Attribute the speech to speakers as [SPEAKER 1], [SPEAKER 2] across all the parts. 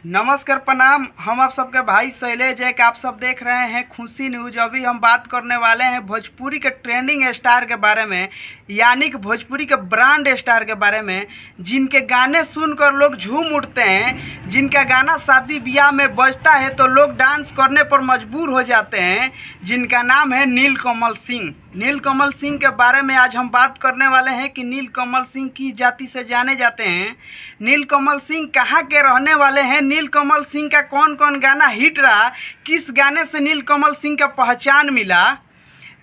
[SPEAKER 1] नमस्कार प्रणाम। हम आप सबके भाई शैलेश है कि आप सब देख रहे हैं खुशी न्यूज। अभी हम बात करने वाले हैं भोजपुरी के ट्रेंडिंग स्टार के बारे में, यानी कि भोजपुरी के ब्रांड स्टार के बारे में, जिनके गाने सुनकर लोग झूम उठते हैं, जिनका गाना शादी ब्याह में बजता है तो लोग डांस करने पर मजबूर हो जाते हैं, जिनका नाम है नीलकमल सिंह। नीलकमल सिंह के बारे में आज हम बात करने वाले हैं कि नीलकमल सिंह किस जाति से जाने जाते हैं, नीलकमल सिंह कहाँ के रहने वाले हैं, नीलकमल सिंह का कौन कौन गाना हिट रहा, किस गाने से नीलकमल सिंह का पहचान मिला।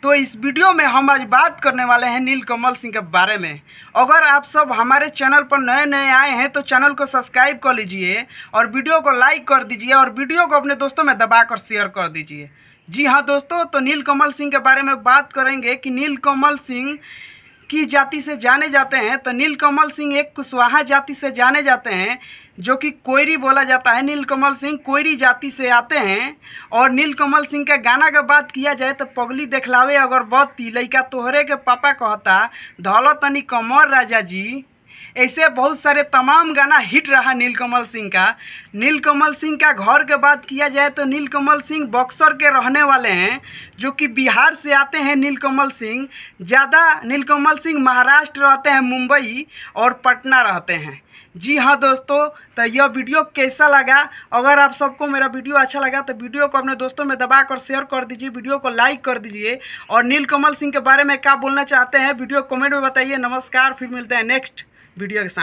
[SPEAKER 1] तो इस वीडियो में हम आज बात करने वाले हैं नीलकमल सिंह के बारे में। अगर आप सब हमारे चैनल पर नए नए आए हैं तो चैनल को सब्सक्राइब कर लीजिए और वीडियो को लाइक कर दीजिए और वीडियो को अपने दोस्तों में दबाकर शेयर कर दीजिए। जी हाँ दोस्तों, तो नीलकमल सिंह के बारे में बात करेंगे कि नीलकमल सिंह किस जाति से जाने जाते हैं। तो नीलकमल सिंह एक कुशवाहा जाति से जाने जाते हैं, जो कि कोयरी बोला जाता है। नीलकमल सिंह कोयरी जाति से आते हैं। और नीलकमल सिंह के गाना का बात किया जाए तो पगली देखलावे अगरबत्ती, लइका तोहरे के पापा कहता, धौलत तनी कमर राजा जी, ऐसे बहुत सारे तमाम गाना हिट रहा नीलकमल सिंह का। नीलकमल सिंह का घर के बात किया जाए तो नीलकमल सिंह बक्सर के रहने वाले हैं, जो कि बिहार से आते हैं। नीलकमल सिंह ज़्यादा नीलकमल सिंह महाराष्ट्र रहते हैं, मुंबई और पटना रहते हैं। जी हाँ दोस्तों, तो यह वीडियो कैसा लगा? अगर आप सबको मेरा वीडियो अच्छा लगा तो वीडियो को अपने दोस्तों में दबाकर शेयर कर दीजिए, वीडियो को लाइक कर दीजिए। और नीलकमल सिंह के बारे में क्या बोलना चाहते हैं वीडियो कमेंट में बताइए। नमस्कार, फिर मिलते हैं नेक्स्ट वीडियो के साथ।